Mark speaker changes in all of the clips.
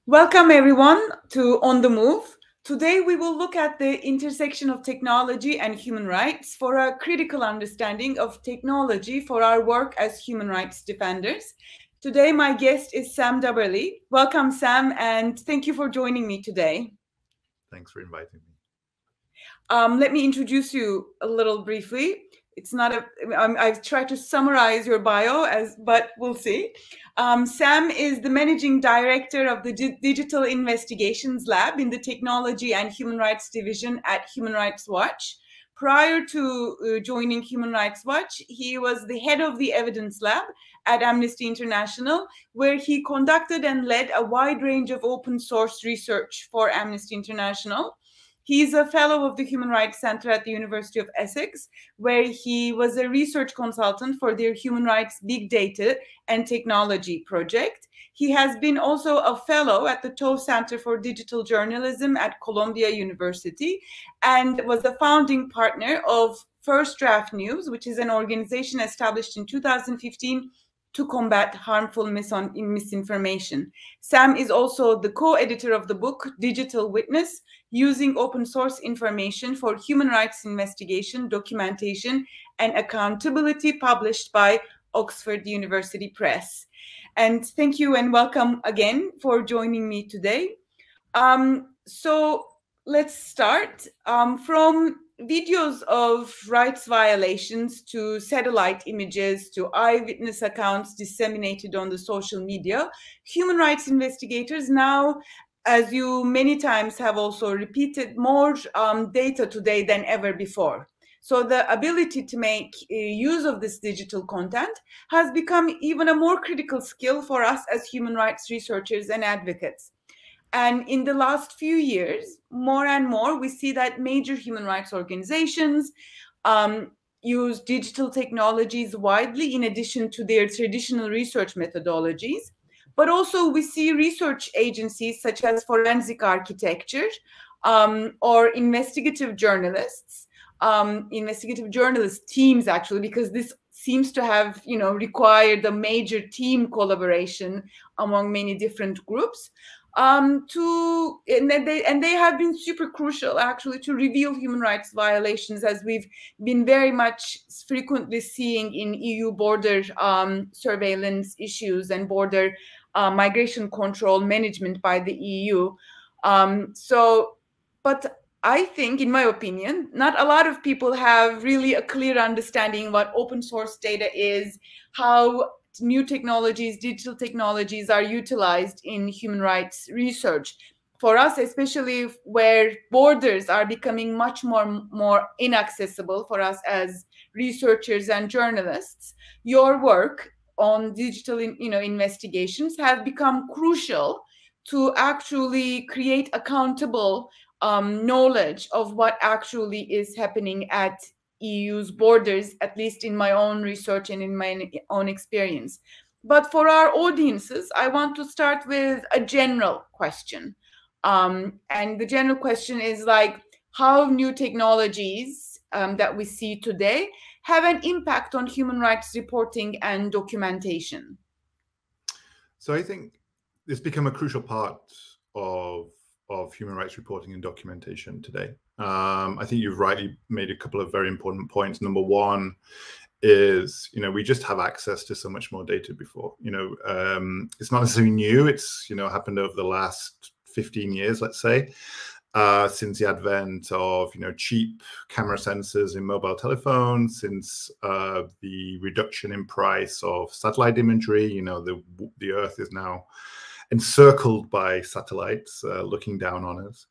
Speaker 1: Welcome everyone to On the Move. Today we will look at the intersection of technology and human rights for a critical understanding of technology for our work as human rights defenders. Today my guest is Sam Dubberley. Welcome Sam, and thank you for joining me today.
Speaker 2: Thanks for inviting me.
Speaker 1: Let me introduce you a little briefly. It's not a, I've tried to summarize your bio, but we'll see. Sam is the managing director of the Digital Investigations Lab in the Technology and Human Rights Division at Human Rights Watch. Prior to joining Human Rights Watch, he was the head of the Evidence Lab at Amnesty International, where he conducted and led a wide range of open source research for Amnesty International. He's a fellow of the Human Rights Center at the University of Essex, where he was a research consultant for their Human Rights Big Data and Technology project. He has been also a fellow at the Tow Center for Digital Journalism at Colombia University and was the founding partner of First Draft News, which is an organization established in 2015 to combat harmful misinformation. Sam is also the co-editor of the book Digital Witness, Using Open Source Information for Human Rights Investigation, Documentation, and Accountability, published by Oxford University Press. And thank you and welcome again for joining me today. So let's start. From videos of rights violations to satellite images to eyewitness accounts disseminated on the social media, human rights investigators now, as you many times have also repeated, more data today than ever before. So the ability to make use of this digital content has become even a more critical skill for us as human rights researchers and advocates. And in the last few years, more and more, we see that major human rights organizations use digital technologies widely in addition to their traditional research methodologies. But also we see research agencies such as forensic architecture or investigative journalist teams, actually, because this seems to have, required a major team collaboration among many different groups. And they have been super crucial, actually, to reveal human rights violations, as we've been very much frequently seeing in EU border surveillance issues and border migration control management by the EU. But I think, in my opinion, not a lot of people have really a clear understanding what open source data is, how new technologies, digital technologies are utilized in human rights research. For us, especially where borders are becoming much more inaccessible for us as researchers and journalists, your work on digital investigations have become crucial to actually create accountable knowledge of what actually is happening at EU's borders, at least in my own research and in my own experience. But for our audiences, I want to start with a general question. And the general question is like, how new technologies that we see today have an impact on human rights reporting and documentation?
Speaker 2: So I think it's become a crucial part of human rights reporting and documentation today. I think you've rightly made a couple of very important points. Number one is, we just have access to so much more data before. It's not necessarily new. It's, happened over the last 15 years, let's say, since the advent of, cheap camera sensors in mobile telephones, since the reduction in price of satellite imagery. The Earth is now encircled by satellites looking down on us.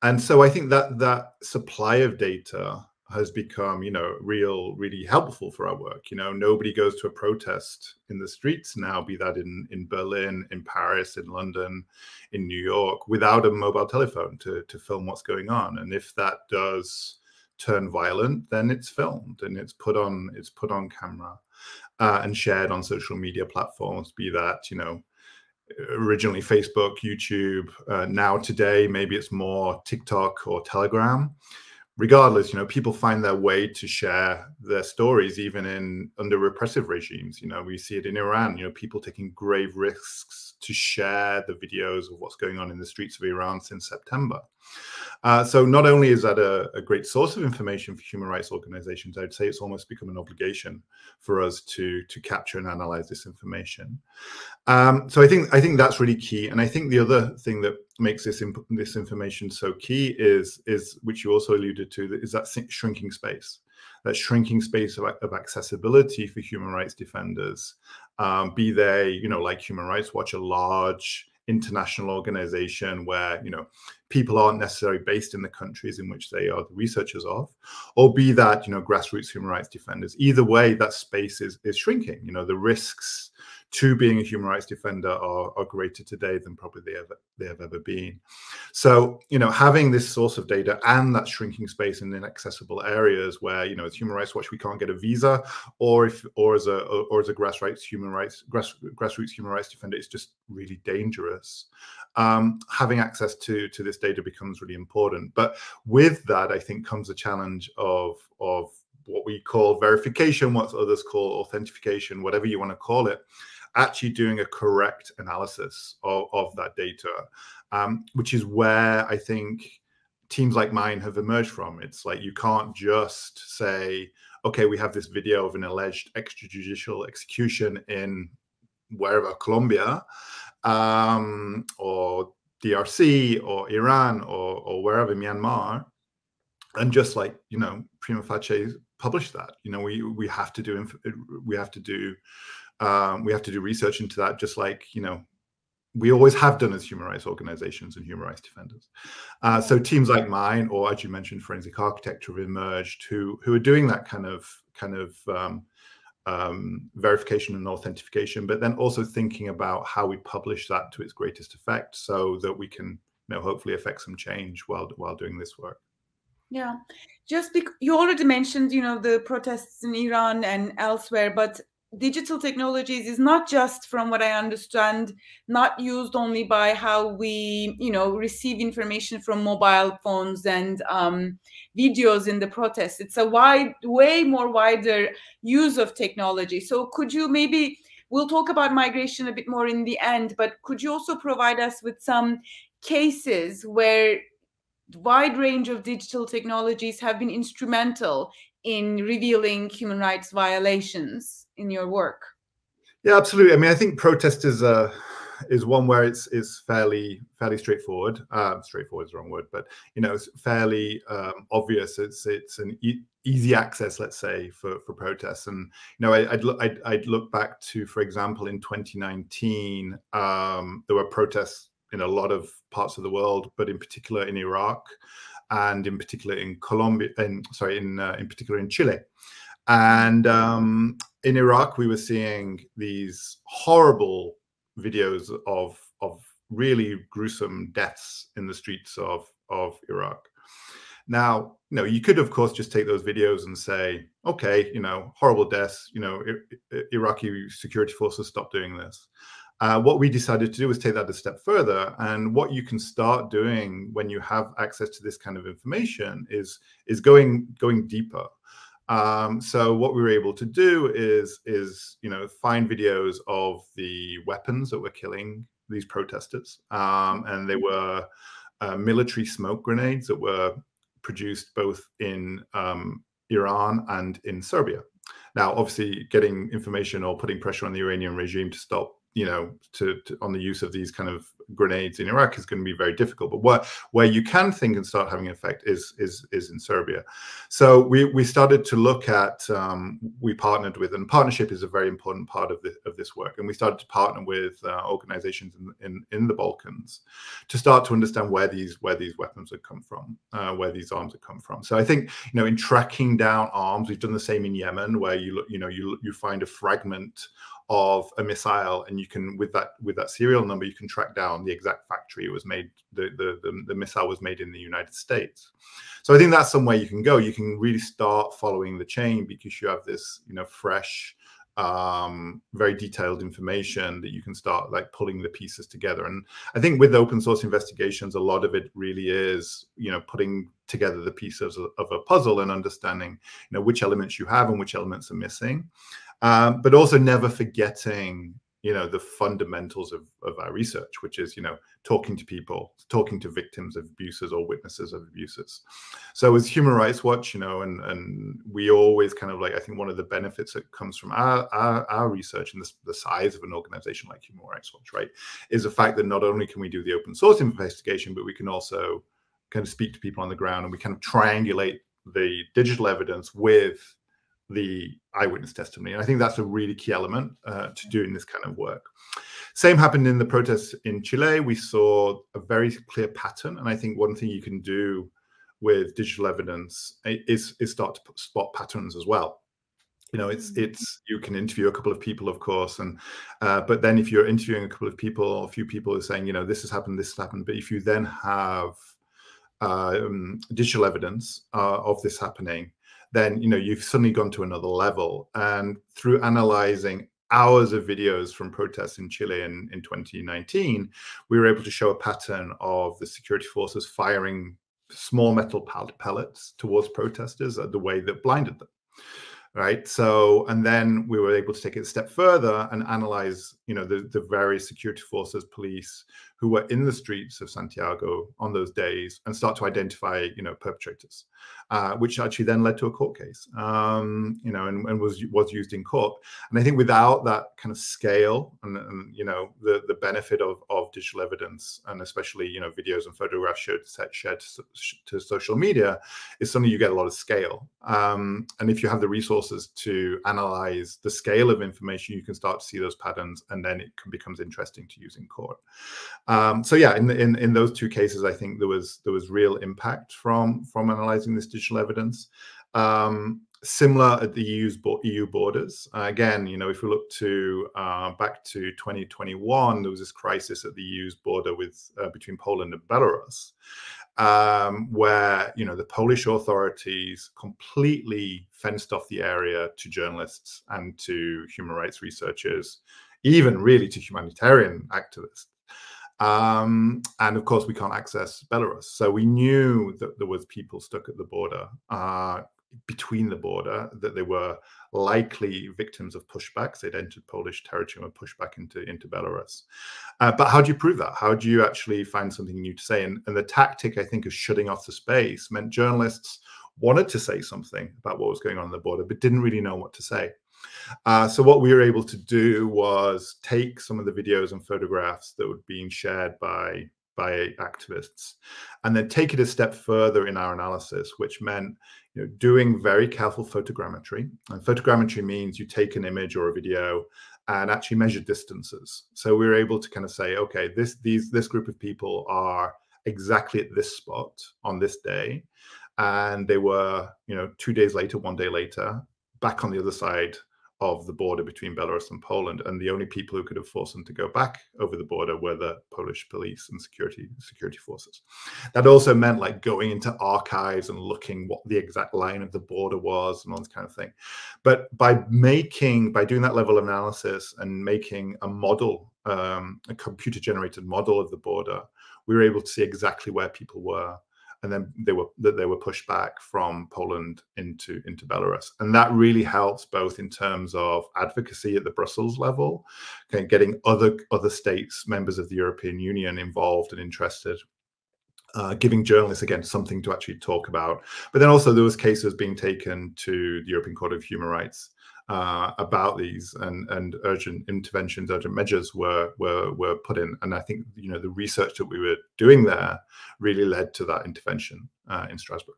Speaker 2: And so I think that supply of data has become, really helpful for our work. Nobody goes to a protest in the streets now, be that in Berlin, in Paris, in London, in New York, without a mobile telephone to film what's going on. And if that does turn violent, then it's filmed and it's put on camera and shared on social media platforms, be that, originally Facebook, YouTube, now today, maybe it's more TikTok or Telegram, regardless, people find their way to share their stories, even under repressive regimes. We see it in Iran, people taking grave risks to share the videos of what's going on in the streets of Iran since September. So not only is that a great source of information for human rights organizations, I'd say it's almost become an obligation for us to capture and analyze this information. So I think that's really key. And I think the other thing that makes this information so key is which you also alluded to, is that shrinking space. That shrinking space of accessibility for human rights defenders, be they, like Human Rights Watch, a large international organization where people aren't necessarily based in the countries in which they are the researchers of, or be that grassroots human rights defenders. Either way, that space is shrinking. The risks to being a human rights defender are greater today than probably they have ever been. So having this source of data and that shrinking space in inaccessible areas where as Human Rights Watch we can't get a visa, or as a grassroots human rights defender, it's just really dangerous. Having access to this data becomes really important. But with that, I think, comes the challenge of what we call verification, what others call authentication, whatever you want to call it, actually doing a correct analysis of that data, which is where I think teams like mine have emerged from. It's like, you can't just say, okay, we have this video of an alleged extrajudicial execution in wherever, Colombia, or DRC, or Iran, or wherever, Myanmar, and just prima facie publish that. We have to do research into that, just like we always have done as human rights organizations and human rights defenders. So teams like mine, or as you mentioned, Forensic Architecture, have emerged who are doing that kind of verification and authentication, but then also thinking about how we publish that to its greatest effect, so that we can hopefully affect some change while doing this work.
Speaker 1: Yeah, you already mentioned the protests in Iran and elsewhere, but digital technologies is not just, from what I understand, not used only by how we receive information from mobile phones and videos in the protests. It's a way more wider use of technology. So could you we'll talk about migration a bit more in the end, but could you also provide us with some cases where wide range of digital technologies have been instrumental in revealing human rights violations in your work?
Speaker 2: Yeah, absolutely. I mean, I think protest is one where it's fairly straightforward. Straightforward is the wrong word, but it's fairly obvious. It's an easy access, let's say, for protests. And I'd look back to, for example, in 2019, there were protests in a lot of parts of the world, but in particular in Iraq, and in particular in Colombia, in particular in Chile. And in Iraq, we were seeing these horrible videos of really gruesome deaths in the streets of Iraq. Now, you could, of course, just take those videos and say, okay, horrible deaths, Iraqi security forces, stop doing this. What we decided to do was take that a step further. And what you can start doing when you have access to this kind of information is going deeper. So what we were able to do is find videos of the weapons that were killing these protesters, and they were military smoke grenades that were produced both in Iran and in Serbia. Now, obviously, getting information or putting pressure on the Iranian regime to stop on the use of these kind of grenades in Iraq is going to be very difficult. But where you can think and start having an effect is in Serbia. So we started to look at, we partnered with, and partnership is a very important part of this work. And we started to partner with organizations in the Balkans to start to understand where these weapons had come from, where these arms had come from. So I think, in tracking down arms, we've done the same in Yemen, where you find a fragment of a missile, and you can, with that serial number, you can track down the exact factory it was made. The missile was made in the United States. So I think that's some way you can go. You can really start following the chain, because you have this fresh very detailed information that you can start like pulling the pieces together. And I think with open source investigations, a lot of it really is, you know, putting together the pieces of a puzzle and understanding, you know, which elements you have and which elements are missing, but also never forgetting, you know, the fundamentals of our research, which is, you know, talking to people, talking to victims of abuses or witnesses of abuses. So as Human Rights Watch, you know, and we always kind of like, I think one of the benefits that comes from our research and the size of an organization like Human Rights Watch, right, is the fact that not only can we do the open source investigation, but we can also kind of speak to people on the ground, and we kind of triangulate the digital evidence with the eyewitness testimony. And I think that's a really key element to doing this kind of work. Same happened in the protests in Chile. We saw a very clear pattern. And I think one thing you can do with digital evidence is start to spot patterns as well. You know, it's you can interview a couple of people, of course, and but then if you're interviewing a couple of people, a few people are saying, you know, this has happened, but if you then have digital evidence of this happening, then, you know, you've suddenly gone to another level. And through analyzing hours of videos from protests in Chile in 2019, we were able to show a pattern of the security forces firing small metal pellets towards protesters the way that blinded them. Right. So, and then we were able to take it a step further and analyze, you know, the various security forces, police who were in the streets of Santiago on those days, and start to identify, you know, perpetrators, which actually then led to a court case, you know, and was used in court. And I think without that kind of scale and you know, the benefit of digital evidence, and especially, you know, videos and photographs shared to social media, is something you get a lot of scale. And if you have the resources to analyze the scale of information, you can start to see those patterns, and then it becomes interesting to use in court. So yeah, in those two cases, I think there was real impact from analyzing this digital evidence. Similar at the EU borders. Again, you know, if we look to back to 2021, there was this crisis at the EU's border with between Poland and Belarus, where, you know, the Polish authorities completely fenced off the area to journalists and to human rights researchers, even really to humanitarian activists. And of course, we can't access Belarus. So we knew that there was people stuck at the border, between the border, that they were likely victims of pushbacks. They'd entered Polish territory and were pushed back into Belarus. But how do you prove that? How do you actually find something new to say? And the tactic, I think, of shutting off the space meant journalists wanted to say something about what was going on the border, but didn't really know what to say. So what we were able to do was take some of the videos and photographs that were being shared by activists, and then take it a step further in our analysis, which meant, you know, doing very careful photogrammetry. And photogrammetry means you take an image or a video and actually measure distances. So we were able to kind of say, okay, this group of people are exactly at this spot on this day, and they were, you know, 2 days later, 1 day later, back on the other side of the border between Belarus and Poland, and the only people who could have forced them to go back over the border were the Polish police and security forces. That also meant like going into archives and looking what the exact line of the border was and all this kind of thing. But by doing that level of analysis and making a model, a computer-generated model of the border, we were able to see exactly where people were. And then they were pushed back from Poland into Belarus, and that really helps both in terms of advocacy at the Brussels level, okay, getting other states, members of the European Union, involved and interested, giving journalists again something to actually talk about. But then also there was cases being taken to the European Court of Human Rights about these, and urgent interventions, urgent measures were put in. And I think, you know, the research that we were doing there really led to that intervention in Strasbourg.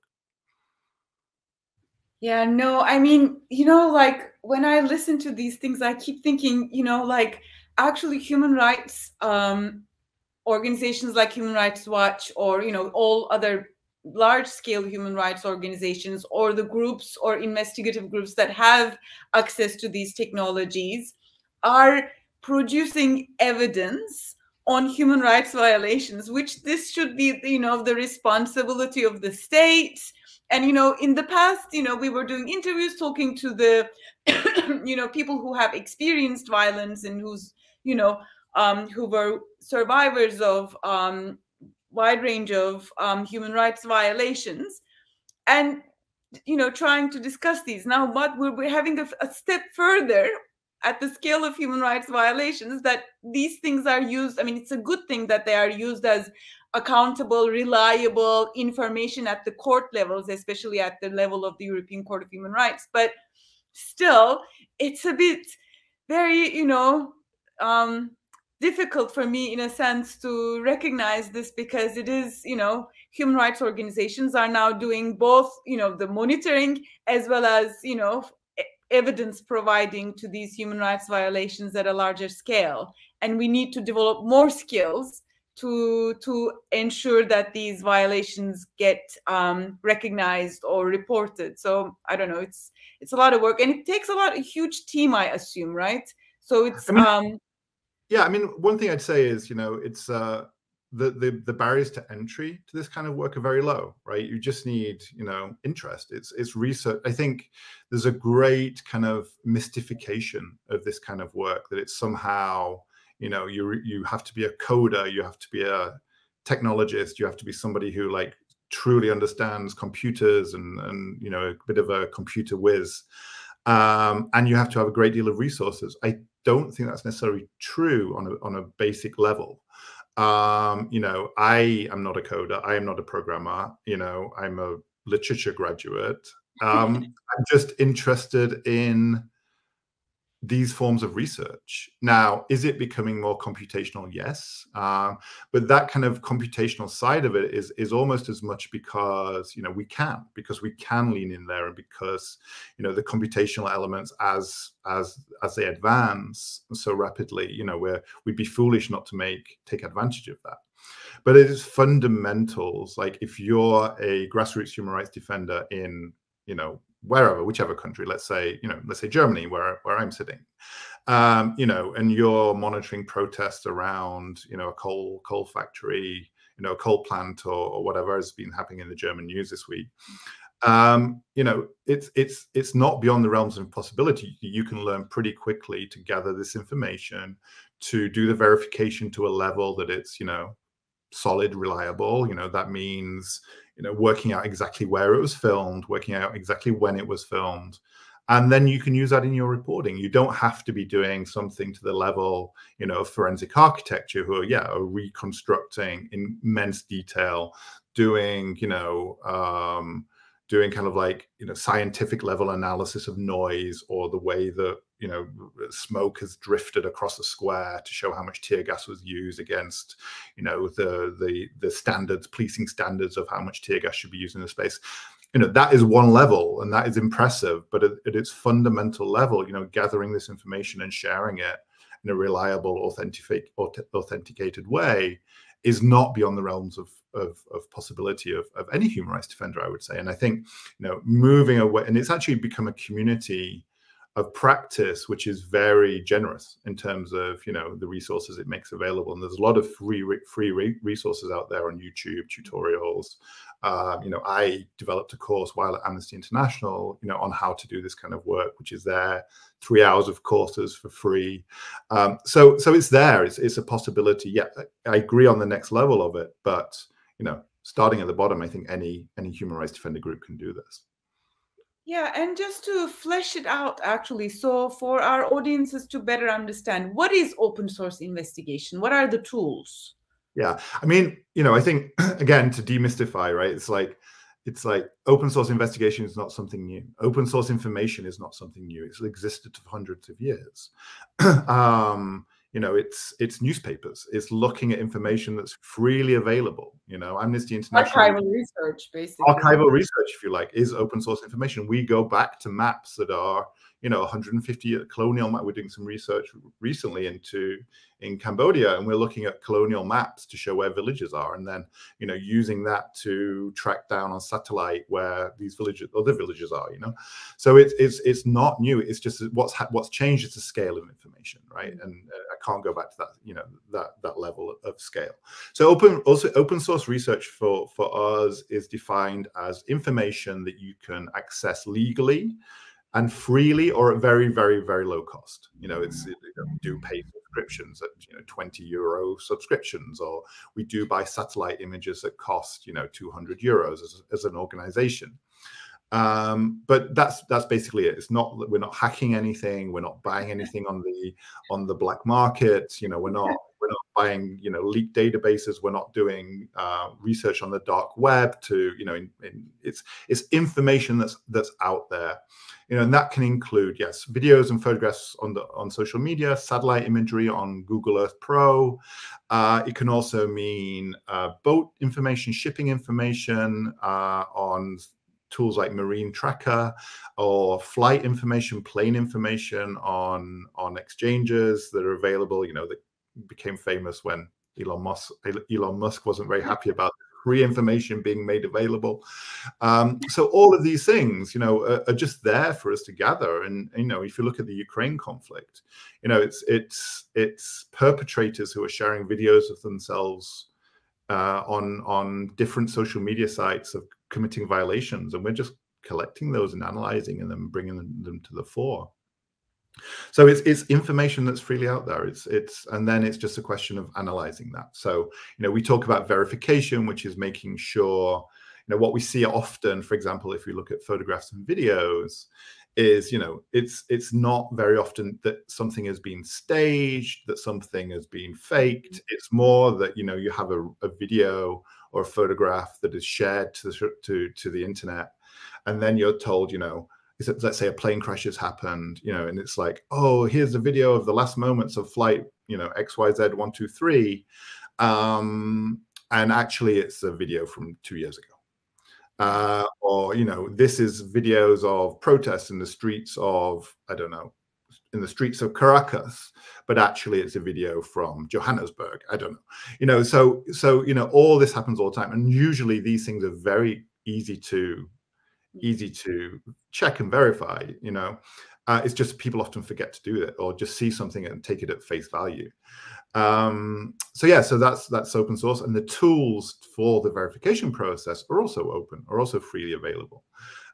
Speaker 1: Yeah, no, I mean, you know, like when I listen to these things, I keep thinking, you know, like actually human rights organizations like Human Rights Watch, or, you know, all other large-scale human rights organizations, or the groups or investigative groups that have access to these technologies, are producing evidence on human rights violations, which this should be, you know, the responsibility of the state, And, in the past, we were doing interviews, talking to the, people who have experienced violence and who were survivors of wide range of human rights violations, and trying to discuss these. Now, what we're having a step further at the scale of human rights violations, that these things are used. I mean, it's a good thing that they are used as accountable, reliable information at the court levels, especially at the level of the European Court of Human Rights. But still, it's a bit very, difficult for me, in a sense, to recognize this, because it is, human rights organizations are now doing both, the monitoring as well as, evidence providing to these human rights violations at a larger scale. And we need to develop more skills to ensure that these violations get recognized or reported. So I don't know, it's a lot of work, and it takes a huge team, I assume, right? So it's
Speaker 2: yeah, I mean, one thing I'd say is, it's the barriers to entry to this kind of work are very low, right? You just need, interest. It's research. I think there's a great kind of mystification of this kind of work, that it's somehow, you have to be a coder, you have to be a technologist, you have to be somebody who like truly understands computers and a bit of a computer whiz, and you have to have a great deal of resources. I don't think that's necessarily true on a basic level. I am not a coder, I am not a programmer, I'm a literature graduate. I'm just interested in these forms of research. Now, is it becoming more computational? Yes. But that kind of computational side of it is almost as much because, we can lean in there, and because, the computational elements as they advance so rapidly, we'd be foolish not to take advantage of that. But it is fundamentals. Like if you're a grassroots human rights defender in, whichever country, let's say Germany, where I'm sitting, and you're monitoring protests around, a coal factory, a coal plant, or whatever has been happening in the German news this week. It's not beyond the realms of possibility. You can learn pretty quickly to gather this information, to do the verification to a level that it's, solid, reliable. That means, working out exactly where it was filmed, working out exactly when it was filmed. And then you can use that in your reporting. You don't have to be doing something to the level, of forensic architecture, who are reconstructing in immense detail, doing kind of like, scientific level analysis of noise, or the way that, smoke has drifted across the square to show how much tear gas was used against, the standards, policing standards of how much tear gas should be used in a space. That is one level, and that is impressive. But at its fundamental level, gathering this information and sharing it in a reliable, authenticated way is not beyond the realms of possibility of any human rights defender, I would say. And I think, moving away, and it's actually become a community of practice, which is very generous in terms of, the resources it makes available. And there's a lot of free resources out there on YouTube, tutorials. I developed a course while at Amnesty International, on how to do this kind of work, which is there, 3 hours of courses for free. So it's there. It's a possibility. Yeah, I agree on the next level of it, but starting at the bottom, I think any human rights defender group can do this.
Speaker 1: Yeah, and just to flesh it out, actually, so for our audiences to better understand, what is open source investigation? What are the tools?
Speaker 2: Yeah, I mean, I think, again, to demystify, right? It's like open source investigation is not something new. Open source information is not something new. It's existed for hundreds of years. It's newspapers. It's looking at information that's freely available. Amnesty International.
Speaker 1: Archival research, basically.
Speaker 2: Archival research, if you like, is open source information. We go back to maps that are, 150 colonial map. We're doing some research recently in Cambodia, and we're looking at colonial maps to show where villages are, and then using that to track down on satellite where these other villages are. So it's not new. It's just what's changed is the scale of information, right? And I can't go back to that that level of scale. So open source research for us is defined as information that you can access legally and freely, or at very, very, very low cost. We do pay subscriptions at 20 euro subscriptions, or we do buy satellite images that cost 200 euros as an organization. But that's basically it. It's not that we're not hacking anything, we're not buying anything on the black market. We're not buying leaked databases, we're not doing research on the dark web to it's information that's out there. And that can include, yes, videos and photographs on social media, satellite imagery on Google Earth Pro. It can also mean boat information, shipping information on tools like Marine Tracker, or flight information, plane information on exchanges that are available, that became famous when Elon Musk wasn't very happy about free information being made available. So all of these things, are just there for us to gather. And if you look at the Ukraine conflict, it's perpetrators who are sharing videos of themselves on different social media sites of committing violations, and we're just collecting those and analyzing and then bringing them to the fore. So it's information that's freely out there. And then it's just a question of analyzing that. So we talk about verification, which is making sure what we see often, for example, if we look at photographs and videos, is it's not very often that something has been staged, that something has been faked. It's more that you have a video or a photograph that is shared to the internet, and then you're told let's say a plane crash has happened, and it's like, oh, here's a video of the last moments of flight XYZ 123, and actually it's a video from 2 years ago. Or this is videos of protests in the streets of, I don't know, in the streets of Caracas, but actually it's a video from Johannesburg. I don't know. So all this happens all the time, and usually these things are very easy to check and verify. It's just people often forget to do it, or just see something and take it at face value. So that's open source, and the tools for the verification process are also open, are also freely available.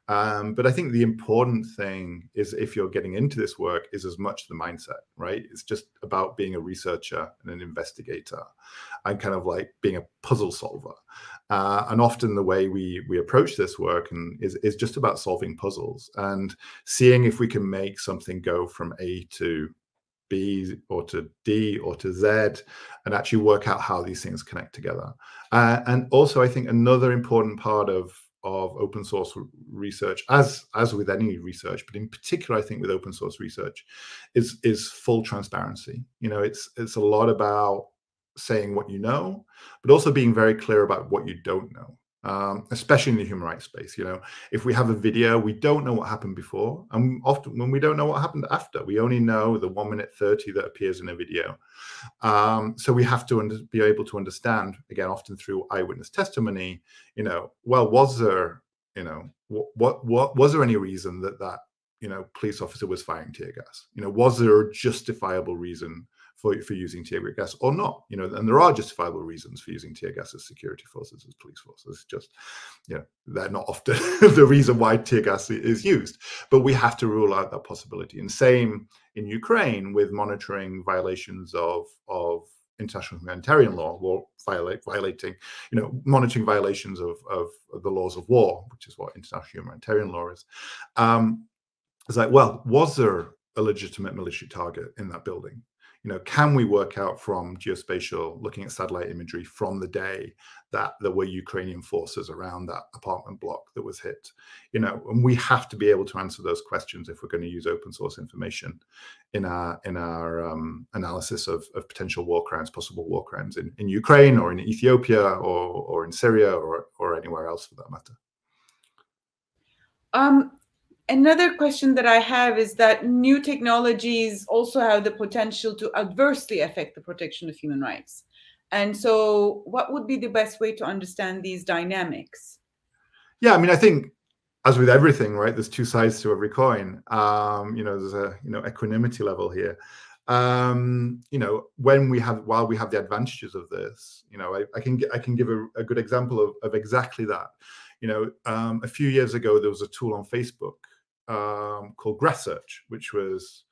Speaker 2: But I think the important thing is, if you're getting into this work, is as much the mindset, right? It's just about being a researcher and an investigator, and kind of like being a puzzle solver. And often the way we approach this work is just about solving puzzles and seeing if we can make something go from A to B or to D or to Z, and actually work out how these things connect together. And also, I think another important part of open source research, as with any research, but in particular, I think with open source research, is full transparency. It's a lot about saying what you know, but also being very clear about what you don't know, especially in the human rights space. If we have a video, we don't know what happened before, and often when we don't know what happened after, we only know the 1 minute 30 that appears in a video. So we have to be able to understand, again, often through eyewitness testimony, well, was there, what was there any reason that police officer was firing tear gas? Was there a justifiable reason for using tear gas or not? And there are justifiable reasons for using tear gas as security forces, as police forces. It's just, they're not often the reason why tear gas is used. But we have to rule out that possibility. And same in Ukraine with monitoring violations of international humanitarian law, violating, monitoring violations of the laws of war, which is what international humanitarian law is. It's like, well, was there a legitimate military target in that building? Can we work out from geospatial, looking at satellite imagery from the day that there were Ukrainian forces around that apartment block that was hit? And we have to be able to answer those questions if we're going to use open source information in our analysis of potential war crimes, possible war crimes in Ukraine or in Ethiopia or in Syria or anywhere else for that matter.
Speaker 1: Another question that I have is that new technologies also have the potential to adversely affect the protection of human rights. And so what would be the best way to understand these dynamics?
Speaker 2: Yeah, I mean, I think as with everything, right, there's two sides to every coin. There's a, equanimity level here. While we have the advantages of this, I can give a good example of exactly that. A few years ago, there was a tool on Facebook called Grass Search, which was,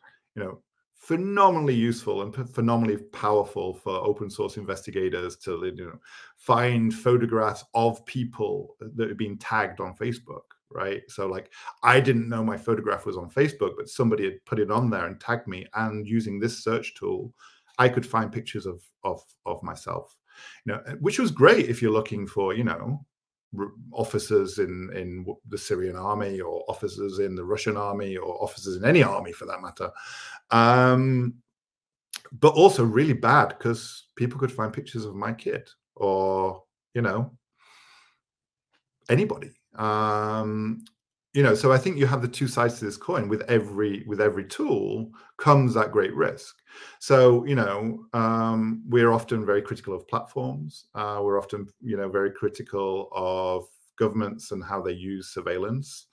Speaker 2: phenomenally useful and phenomenally powerful for open source investigators to, find photographs of people that had been tagged on Facebook, right? So like, I didn't know my photograph was on Facebook, but somebody had put it on there and tagged me, and using this search tool, I could find pictures of myself, which was great if you're looking for, officers in the Syrian army, or officers in the Russian army, or officers in any army for that matter. But also really bad because people could find pictures of my kid, or, anybody. So I think you have the two sides to this coin. With every tool comes that great risk. So, we're often very critical of platforms. We're often, very critical of governments and how they use surveillance.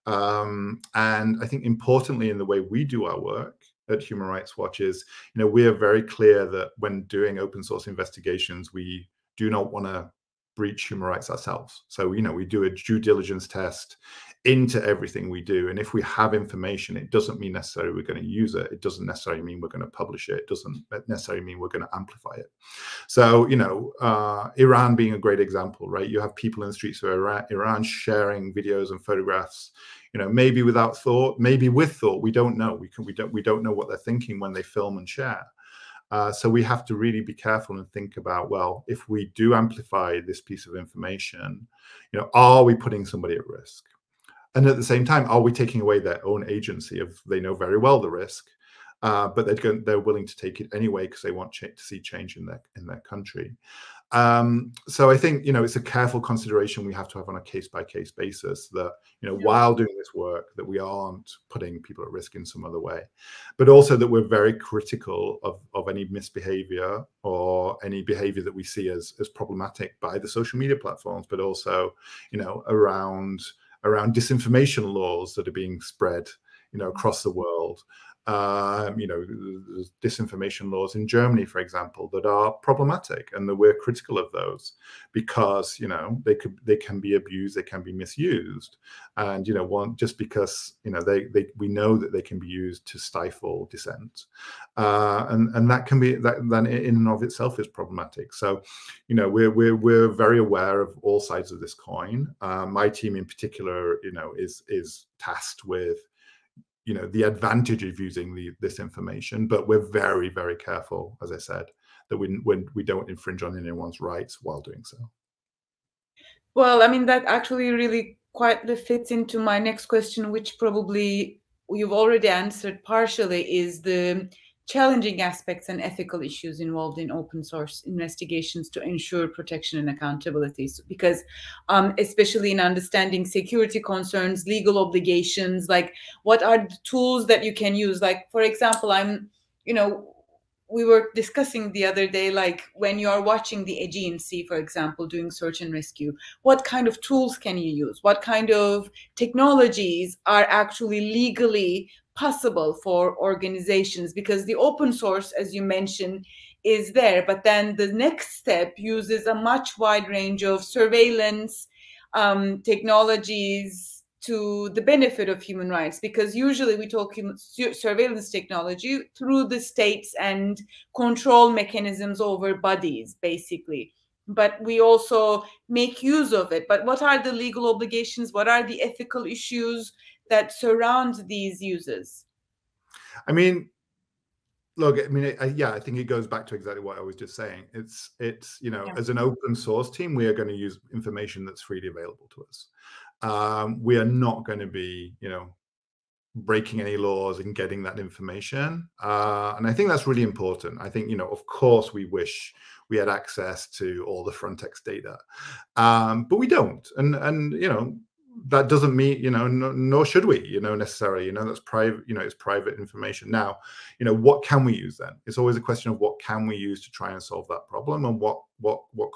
Speaker 2: And I think importantly, in the way we do our work at Human Rights Watch is, we are very clear that when doing open source investigations, we do not want to breach human rights ourselves. So, we do a due diligence test into everything we do. And if we have information, it doesn't mean necessarily we're going to use it. It doesn't necessarily mean we're going to publish it. It doesn't necessarily mean we're going to amplify it. So, Iran being a great example, right? You have people in the streets of Iran sharing videos and photographs, maybe without thought, maybe with thought. We don't know. We don't know what they're thinking when they film and share. So we have to really be careful and think about, well, if we do amplify this piece of information, are we putting somebody at risk? And at the same time, are we taking away their own agency of, they know very well the risk, but they're willing to take it anyway because they want to see change in their country. So I think, it's a careful consideration we have to have on a case-by-case basis that, while doing this work, that we aren't putting people at risk in some other way, but also that we're very critical of any misbehavior or any behavior that we see as problematic by the social media platforms, but also, around disinformation laws that are being spread, across the world. There's disinformation laws in Germany, for example, that are problematic, and that we're critical of those because, they can be abused, they can be misused, and just because we know that they can be used to stifle dissent, and that can be that then in and of itself is problematic. So, we're very aware of all sides of this coin. My team in particular, is tasked with the advantage of using this information, but we're very, very careful, as I said, that we don't infringe on anyone's rights while doing so.
Speaker 1: Well, I mean, that actually really quite fits into my next question, which probably you've already answered partially, is the challenging aspects and ethical issues involved in open source investigations to ensure protection and accountability. So, because especially in understanding security concerns, legal obligations, like what are the tools that you can use? Like, for example, we were discussing the other day, like when you are watching the Aegean Sea, for example, doing search and rescue, what kind of tools can you use? What kind of technologies are actually legally possible for organizations? Because the open source, as you mentioned, is there, but then the next step uses a much wide range of surveillance technologies to the benefit of human rights, because usually we talk surveillance technology through the states and control mechanisms over bodies, basically. But we also make use of it. But what are the legal obligations? What are the ethical issues that surround these uses?
Speaker 2: I mean, look, I mean, I think it goes back to exactly what I was just saying. It's as an open source team, we are going to use information that's freely available to us. We are not going to be, breaking any laws and getting that information. And I think that's really important. I think, of course, we wish we had access to all the Frontex data, but we don't. And that doesn't mean, nor should we, necessarily, that's private, it's private information. Now, what can we use then? It's always a question of what can we use to try and solve that problem, and what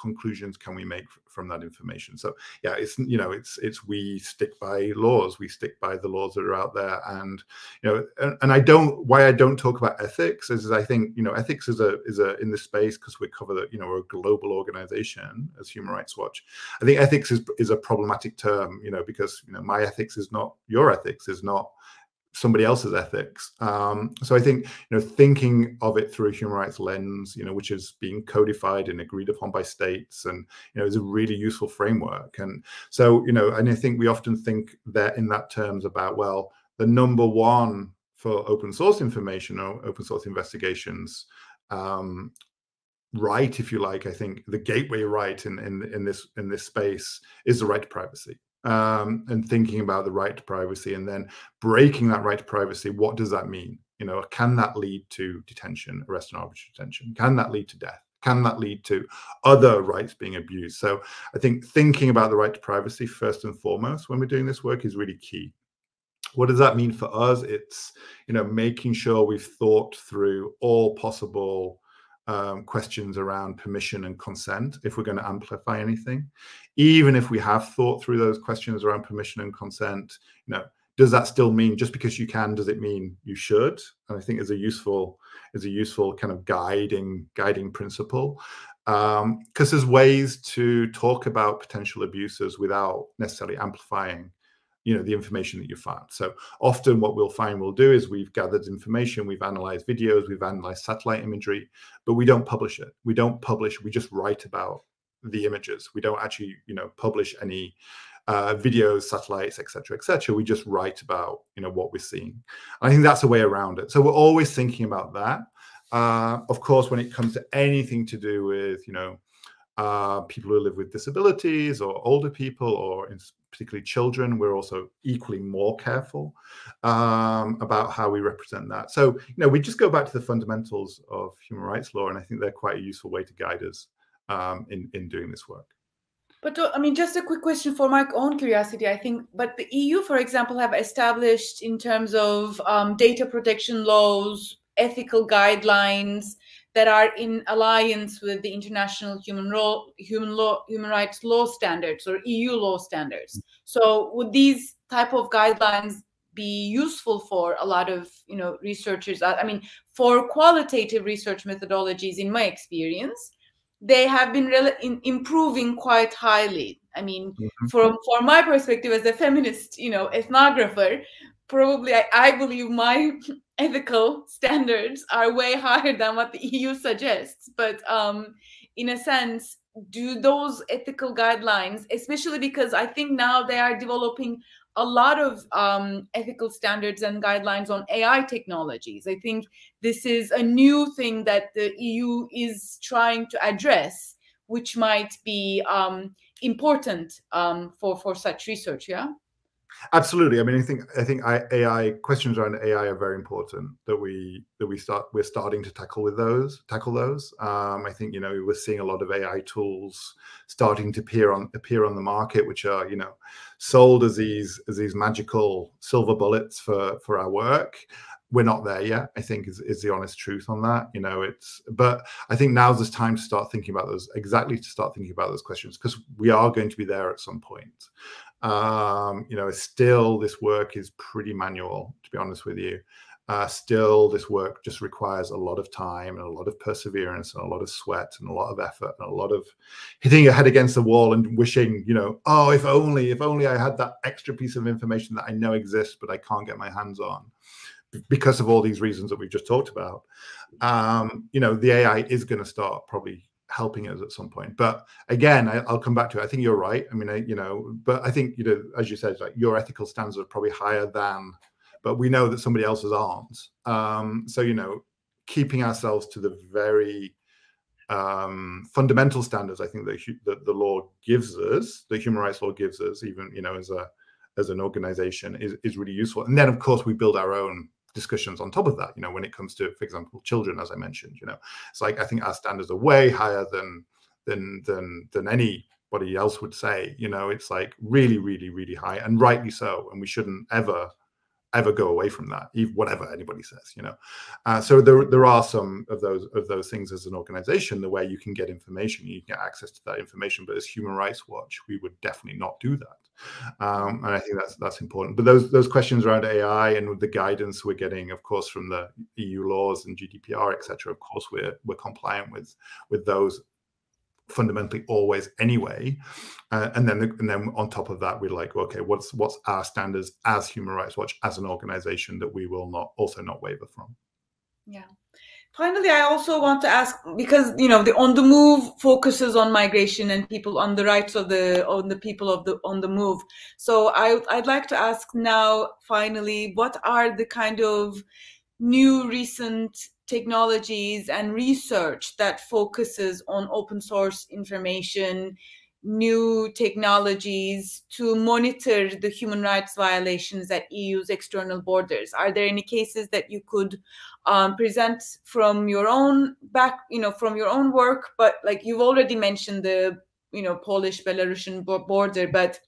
Speaker 2: conclusions can we make from that information. So yeah, it's we stick by laws, we stick by the laws that are out there. And why I don't talk about ethics is I think ethics is in this space, because we cover that, we're a global organization as Human Rights Watch. I think ethics is a problematic term, because my ethics is not your ethics, is not somebody else's ethics. So I think, thinking of it through a human rights lens, which is being codified and agreed upon by states, and, is a really useful framework. And so, and I think we often think that in that terms about, well, the number one for open source information or open source investigations, right, if you like, I think the gateway right in this space is the right to privacy. And thinking about the right to privacy, and then breaking that right to privacy, what does that mean? Can that lead to detention, arrest and arbitrary detention? Can that lead to death? Can that lead to other rights being abused? So I think thinking about the right to privacy first and foremost when we're doing this work is really key. What does that mean for us? It's, making sure we've thought through all possible questions around permission and consent if we're going to amplify anything. Even if we have thought through those questions around permission and consent, does that still mean just because you can, does it mean you should? And I think is a useful kind of guiding principle, because there's ways to talk about potential abuses without necessarily amplifying the information that you found. So often what we'll do is we've gathered information, we've analyzed videos, we've analyzed satellite imagery, but we don't publish it. We don't publish, we just write about the images. We don't actually, publish any videos, satellites, et cetera, we just write about, what we're seeing. I think that's a way around it. So we're always thinking about that. Of course, when it comes to anything to do with, people who live with disabilities or older people, or particularly children, we're also equally more careful about how we represent that. So, we just go back to the fundamentals of human rights law, and I think they're quite a useful way to guide us in doing this work.
Speaker 1: But I mean, just a quick question for my own curiosity, I think, but the EU, for example, have established in terms of data protection laws, ethical guidelines that are in alliance with the international human rights law standards, or EU law standards. So would these type of guidelines be useful for a lot of researchers? I mean, for qualitative research methodologies, in my experience, they have been improving quite highly. I mean, for my perspective as a feminist, ethnographer, probably I believe my ethical standards are way higher than what the EU suggests. But in a sense, do those ethical guidelines, especially because I think now they are developing a lot of ethical standards and guidelines on AI technologies. I think this is a new thing that the EU is trying to address, which might be important for such research. Yeah.
Speaker 2: Absolutely. I mean, I think AI questions around AI are very important. We're starting to tackle those. I think we're seeing a lot of AI tools starting to appear on the market, which are sold as these magical silver bullets for our work. We're not there yet, I think, is the honest truth on that. But I think now's the time to start thinking about those questions, because we are going to be there at some point. Still this work is pretty manual, to be honest with you. Still this work just requires a lot of time and a lot of perseverance and a lot of sweat and a lot of effort and a lot of hitting your head against the wall and wishing, oh, if only I had that extra piece of information that I know exists but I can't get my hands on, because of all these reasons that we've just talked about. The AI is going to start probably helping us at some point. But again, I'll come back to it. I think you're right. I mean, but I think, as you said, like, your ethical standards are probably higher than, but we know that somebody else's aren't. So, keeping ourselves to the very fundamental standards, I think that the law gives us, the human rights law gives us, even, as an organization, is really useful. And then, of course, we build our own discussions on top of that, when it comes to, for example, children, as I mentioned. It's like, I think our standards are way higher than any anybody else would say. You know, it's like really, really, really high, and rightly so. And we shouldn't ever go away from that, even whatever anybody says, you know. So there are some of those things as an organization, the way you can get information, you can get access to that information. But as Human Rights Watch, we would definitely not do that. And I think that's important. But those questions around AI and with the guidance we're getting, of course, from the EU laws and GDPR, etc., of course, we're compliant with those fundamentally always anyway, and then on top of that, we're like, okay, what's our standards as Human Rights Watch, as an organization, that we will not waver from.
Speaker 1: Yeah. Finally, I also want to ask, because the On the Move focuses on migration and people on the rights of the people on the move. So I'd like to ask now, finally, what are the kind of new recent technologies and research that focuses on open source information, new technologies to monitor the human rights violations at EU's external borders? Are there any cases that you could present from your own from your own work? But like you've already mentioned the Polish-Belarusian border, but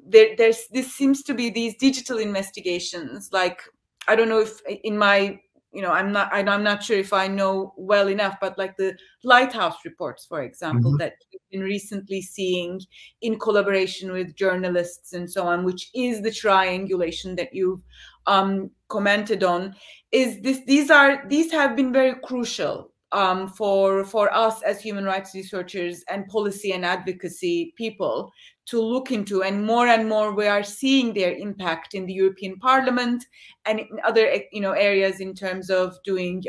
Speaker 1: this seems to be these digital investigations. Like, I don't know if in my I'm not sure if I know well enough, but like the Lighthouse reports, for example, that you've been recently seeing in collaboration with journalists and so on, which is the triangulation that you've commented on, these have been very crucial for us as human rights researchers and policy and advocacy people to look into, and more we are seeing their impact in the European Parliament and in other areas in terms of doing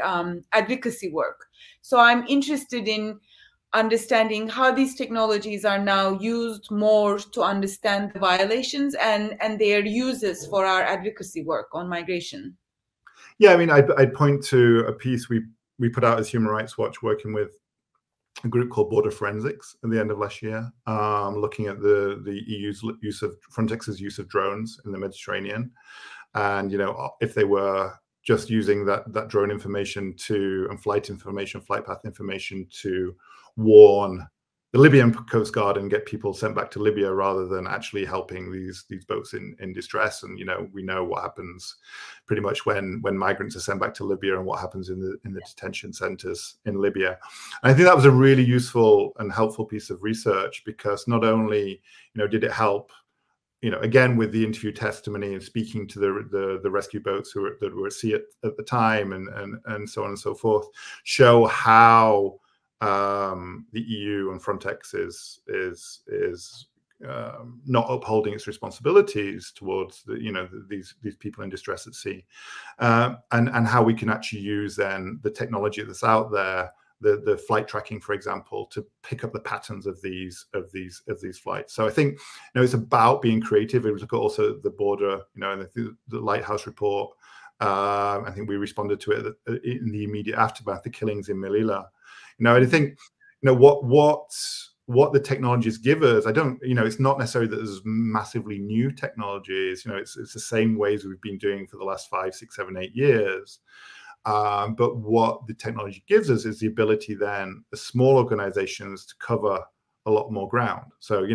Speaker 1: advocacy work. So I'm interested in understanding how these technologies are now used more to understand the violations and their uses for our advocacy work on migration.
Speaker 2: Yeah, I mean, I'd point to a piece we put out as Human Rights Watch, working with a group called Border Forensics at the end of last year, looking at the EU's use of Frontex's use of drones in the Mediterranean, and if they were just using that drone information and flight path information to warn the Libyan Coast Guard and get people sent back to Libya, rather than actually helping these boats in distress. And we know what happens pretty much when migrants are sent back to Libya, and what happens in the detention centers in Libya. And I think that was a really useful and helpful piece of research, because not only did it help again with the interview testimony and speaking to the rescue boats that were at sea at the time, and so on and so forth, show how the EU and Frontex is not upholding its responsibilities towards these people in distress at sea, and how we can actually use then the technology that's out there, the flight tracking, for example, to pick up the patterns of these flights. So I think it's about being creative. It was also the border, and the Lighthouse report. I think we responded to it in the immediate aftermath, the killings in Melilla. I think, what the technologies give us, it's not necessarily that there's massively new technologies. It's the same ways we've been doing for the last 5, 6, 7, 8 years. But what the technology gives us is the ability then, as small organizations, to cover a lot more ground. So,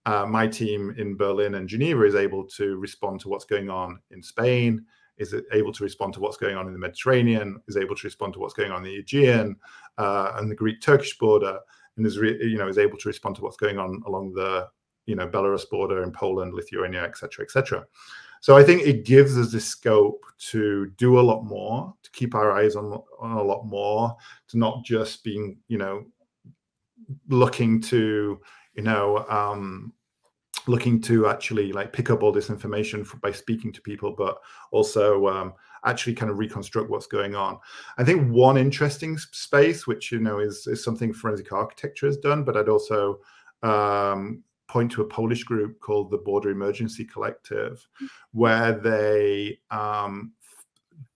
Speaker 2: my team in Berlin and Geneva is able to respond to what's going on in Spain, is able to respond to what's going on in the Mediterranean, is able to respond to what's going on in the Aegean and the Greek-Turkish border, and is able to respond to what's going on along the Belarus border in Poland, Lithuania, etc., etc. So I think it gives us the scope to do a lot more, to keep our eyes on a lot more, to not just being looking to actually pick up all this information by speaking to people, but also actually kind of reconstruct what's going on. I think one interesting space, which is something forensic architecture has done, but I'd also point to a Polish group called the Border Emergency Collective, where they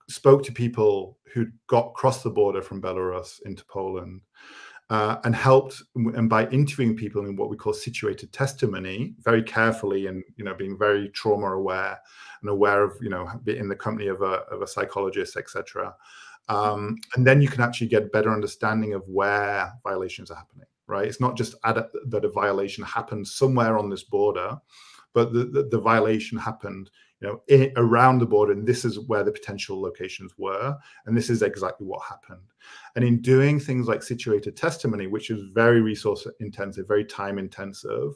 Speaker 2: spoke to people who'd crossed the border from Belarus into Poland, and helped, and by interviewing people in what we call situated testimony, very carefully, and being very trauma aware and aware of being in the company of a psychologist, etc. And then you can actually get better understanding of where violations are happening. right? It's not just that a violation happened somewhere on this border, but the violation happened, around the border, and this is where the potential locations were, and this is exactly what happened. And in doing things like situated testimony, which is very resource intensive, very time intensive,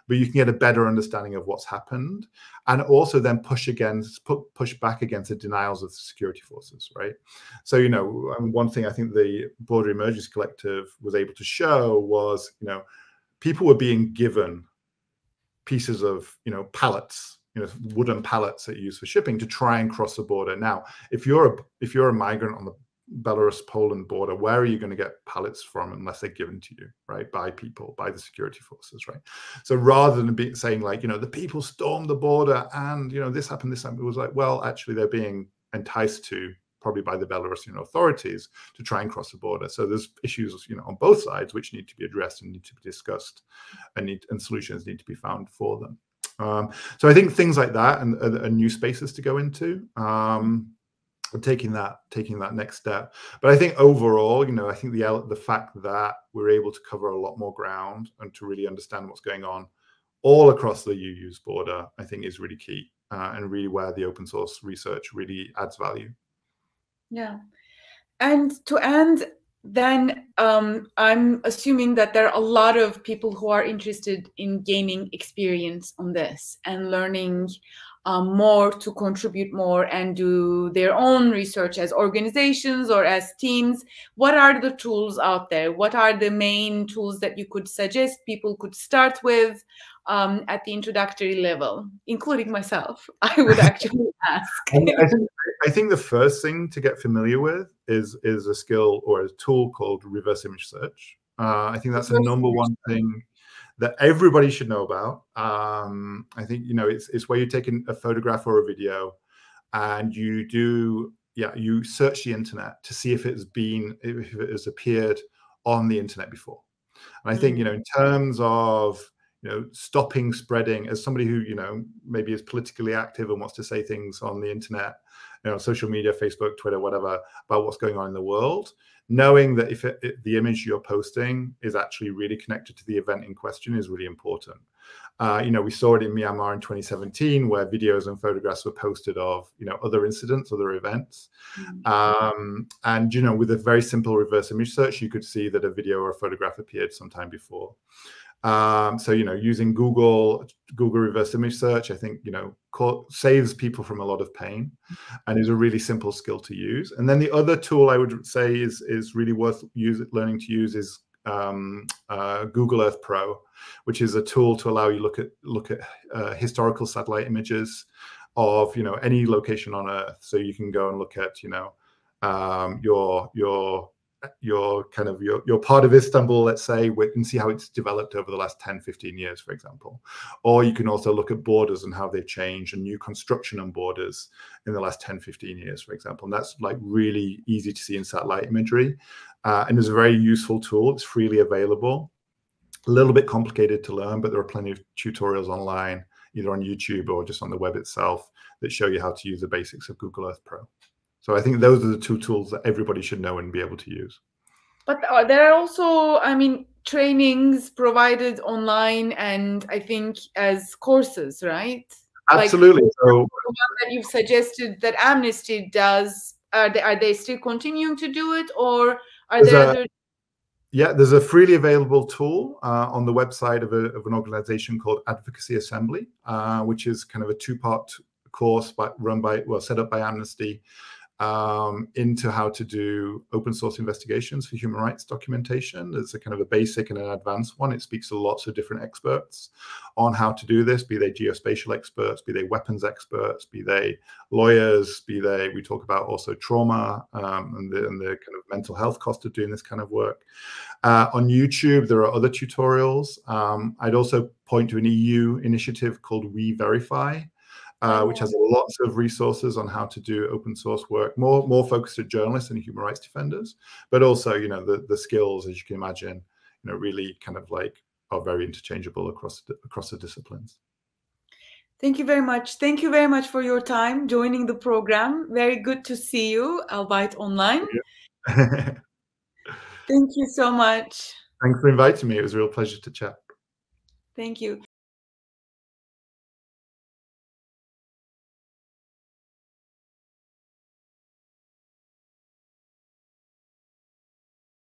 Speaker 2: but you can get a better understanding of what's happened, and also then push back against the denials of the security forces, right? So, one thing I think the Border Emergency Collective was able to show was, people were being given pieces of, pallets, wooden pallets that you use for shipping to try and cross the border. Now, if you're a migrant on the Belarus-Poland border, where are you going to get pallets from unless they're given to you, right, by the security forces, right? So rather than saying like, the people stormed the border and, this happened, it was like, well, actually they're being enticed to, probably by the Belarusian authorities, to try and cross the border. So there's issues, on both sides, which need to be addressed and need to be discussed, and solutions need to be found for them. So I think things like that and new spaces to go into, taking that next step. But I think overall, I think the fact that we're able to cover a lot more ground and to really understand what's going on all across the EU's border, I think is really key, and really where the open source research really adds value.
Speaker 1: Yeah. And to end, then I'm assuming that there are a lot of people who are interested in gaining experience on this and learning more to contribute more and do their own research as organizations or as teams. What are the tools out there? What are the main tools that you could suggest people could start with at the introductory level, including myself? I would actually ask.
Speaker 2: I think the first thing to get familiar with is a skill or a tool called reverse image search. I think that's the number one thing that everybody should know about. I think, it's where you take a photograph or a video and you search the internet to see if it has appeared on the internet before. And I think, in terms of, stopping spreading, as somebody who, maybe is politically active and wants to say things on the internet, social media, Facebook, Twitter, whatever, about what's going on in the world, knowing that if the image you're posting is actually really connected to the event in question is really important. We saw it in Myanmar in 2017, where videos and photographs were posted of, other incidents, other events. And, with a very simple reverse image search, you could see that a video or a photograph appeared sometime before. So, using Google reverse image search, I think, saves people from a lot of pain and is a really simple skill to use. And then the other tool I would say is really worth learning to use is Google Earth Pro, which is a tool to allow you look at historical satellite images of, any location on Earth. So you can go and look at, your part of Istanbul, let's say, and see how it's developed over the last 10, 15 years, for example. Or you can also look at borders and how they've changed and new construction on borders in the last 10, 15 years, for example. And that's like really easy to see in satellite imagery. And it's a very useful tool. It's freely available, a little bit complicated to learn, but there are plenty of tutorials online, either on YouTube or just on the web itself, that show you how to use the basics of Google Earth Pro. So I think those are the two tools that everybody should know and be able to use.
Speaker 1: But there are also, trainings provided online and I think as courses, right?
Speaker 2: Absolutely.
Speaker 1: Like, so the one that you've suggested that Amnesty does, are they still continuing to do it, or are there other?
Speaker 2: Yeah, there's a freely available tool on the website of an organization called Advocacy Assembly, which is kind of a two-part course set up by Amnesty, into how to do open source investigations for human rights documentation. There's a kind of a basic and an advanced one. It speaks to lots of different experts on how to do this, be they geospatial experts, be they weapons experts, be they lawyers, we talk about also trauma and the kind of mental health cost of doing this kind of work. On YouTube, there are other tutorials. I'd also point to an EU initiative called We Verify, which has lots of resources on how to do open source work, more focused at journalists and human rights defenders, but also, the skills, as you can imagine, really kind of like are very interchangeable across the disciplines.
Speaker 1: Thank you very much. Thank you very much for your time joining the program. Very good to see you, albeit online.
Speaker 2: Yeah.
Speaker 1: Thank you so much.
Speaker 2: Thanks for inviting me. It was a real pleasure to chat.
Speaker 1: Thank you.